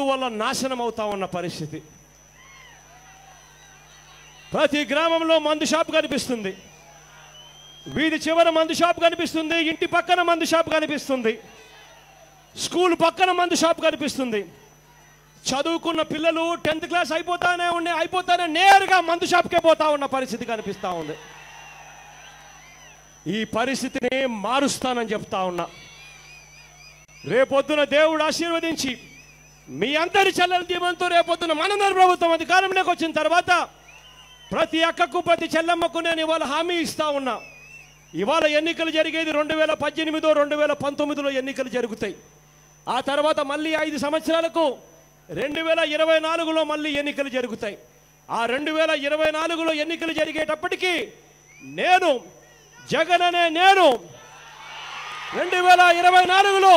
వల్ల నాశనం అవుతా ఉన్న పరిస్థితి. ప్రతి గ్రామంలో మందు షాప్ కనిపిస్తుంది, వీధి చివర మందు షాప్ కనిపిస్తుంది, ఇంటి పక్కన మందు షాప్ కనిపిస్తుంది, స్కూల్ పక్కన మందు షాప్ కనిపిస్తుంది. చదువుకున్న పిల్లలు 10th క్లాస్ అయిపోతానే నేరుగా మందు షాప్కే పోతా ఉన్న పరిస్థితి కనిపిస్తూ ఉంది. ఈ పరిస్థితిని మారుస్తానని చెప్తా ఉన్నా. రేపొద్దున దేవుడు ఆశీర్వదించి మీ అందరి చెల్లెల దీవెనతో రేపొద్దున మనందరి ప్రభుత్వం అధికారంలోకి వచ్చిన తర్వాత ప్రతి అక్కకు ప్రతి చెల్లెమ్మకు నేను ఇవాళ హామీ ఇస్తా ఉన్నా. ఇవాళ ఎన్నికలు జరిగేది 2018, 2019లో ఎన్నికలు జరుగుతాయి. ఆ తర్వాత మళ్ళీ 5 సంవత్సరాలకు 2024లో మళ్ళీ ఎన్నికలు జరుగుతాయి. ఆ 2024లో ఎన్నికలు జరిగేటప్పటికీ నేను జగన్ అనే నేను 2024లో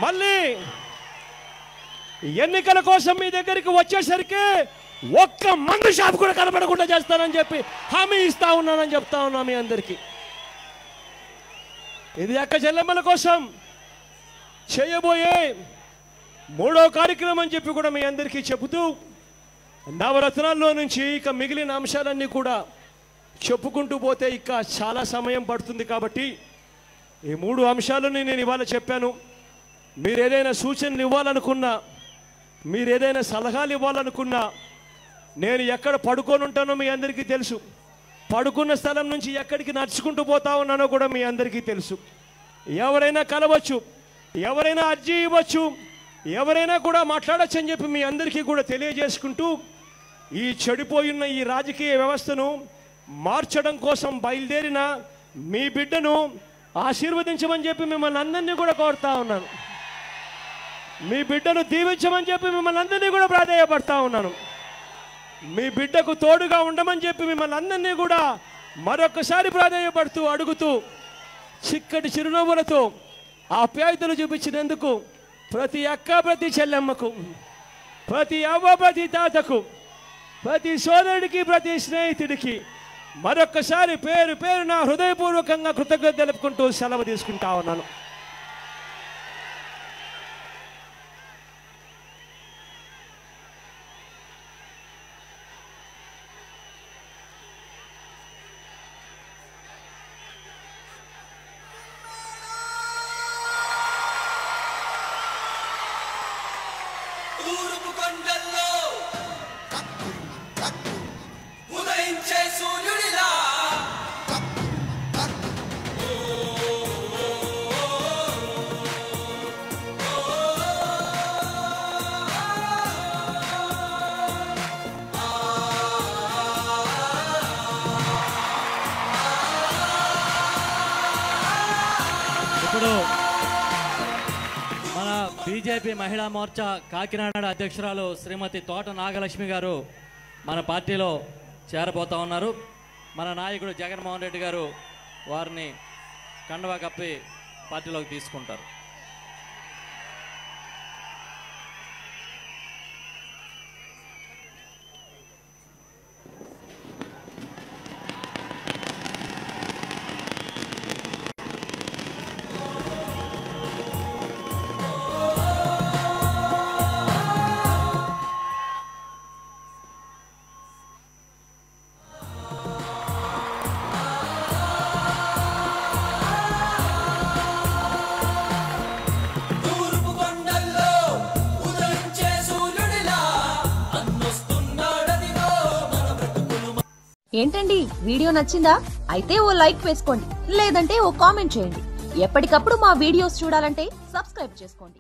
మళ్ళీ ఎన్నికల కోసం మీ దగ్గరికి వచ్చేసరికి ఒక్క మందు షాప్ కూడా కనబడకుండా చేస్తానని చెప్పి హామీ ఇస్తా ఉన్నానని చెప్తా ఉన్నా మీ అందరికీ. ఇది అక్క చెల్లెమ్మల కోసం చేయబోయే 3వ కార్యక్రమం అని చెప్పి కూడా మీ అందరికీ చెబుతూ, నవరత్నాల్లో నుంచి ఇక మిగిలిన అంశాలన్నీ కూడా చెప్పుకుంటూ పోతే ఇక చాలా సమయం పడుతుంది. కాబట్టి ఈ 3 అంశాలని నేను ఇవాళ చెప్పాను. మీరు ఏదైనా సూచనలు ఇవ్వాలనుకున్నా, మీరు ఏదైనా సలహాలు ఇవ్వాలనుకున్నా, నేను ఎక్కడ పడుకొని ఉంటానో మీ అందరికీ తెలుసు. పడుకున్న స్థలం నుంచి ఎక్కడికి నడుచుకుంటూ పోతా ఉన్నానో కూడా మీ అందరికీ తెలుసు. ఎవరైనా కలవచ్చు, ఎవరైనా అర్జీ ఇవ్వచ్చు, ఎవరైనా కూడా మాట్లాడచ్చు అని చెప్పి మీ అందరికీ కూడా తెలియజేసుకుంటూ, ఈ చెడిపోయిన ఈ రాజకీయ వ్యవస్థను మార్చడం కోసం బయలుదేరిన మీ బిడ్డను ఆశీర్వదించమని చెప్పి మిమ్మల్ని అందరినీ కూడా కోరుతా ఉన్నాను. మీ బిడ్డను దీవించమని చెప్పి మిమ్మల్ని అందరినీ కూడా ప్రాధేయపడతా ఉన్నాను. మీ బిడ్డకు తోడుగా ఉండమని చెప్పి మిమ్మల్ని అందరినీ కూడా మరొకసారి ప్రాధేయపడుతూ అడుగుతూ, చిక్కటి చిరునవ్వులతో ఆప్యాయతలు చూపించినందుకు ప్రతి అక్క ప్రతి చెల్లెమ్మకు, ప్రతి అవ్వ ప్రతి తాతకు, ప్రతి సోదరుడికి ప్రతి స్నేహితుడికి మరొకసారి పేరు పేరున హృదయపూర్వకంగా కృతజ్ఞత తెలుపుకుంటూ సెలవు తీసుకుంటా ఉన్నాను. ఇప్పుడు మన బీజేపీ మహిళా మోర్చా కాకినాడ అధ్యక్షురాలు శ్రీమతి తోట నాగలక్ష్మి గారు మన పార్టీలో చేరబోతా ఉన్నారు. మన నాయకుడు జగన్మోహన్ రెడ్డి గారు వారిని కండువా కప్పి పార్టీలోకి తీసుకుంటారు. ఏంటండి, వీడియో నచ్చిందా? అయితే ఓ లైక్ వేసుకోండి, లేదంటే ఓ కామెంట్ చేయండి. ఎప్పటికప్పుడు మా వీడియోస్ చూడాలంటే సబ్స్క్రైబ్ చేసుకోండి.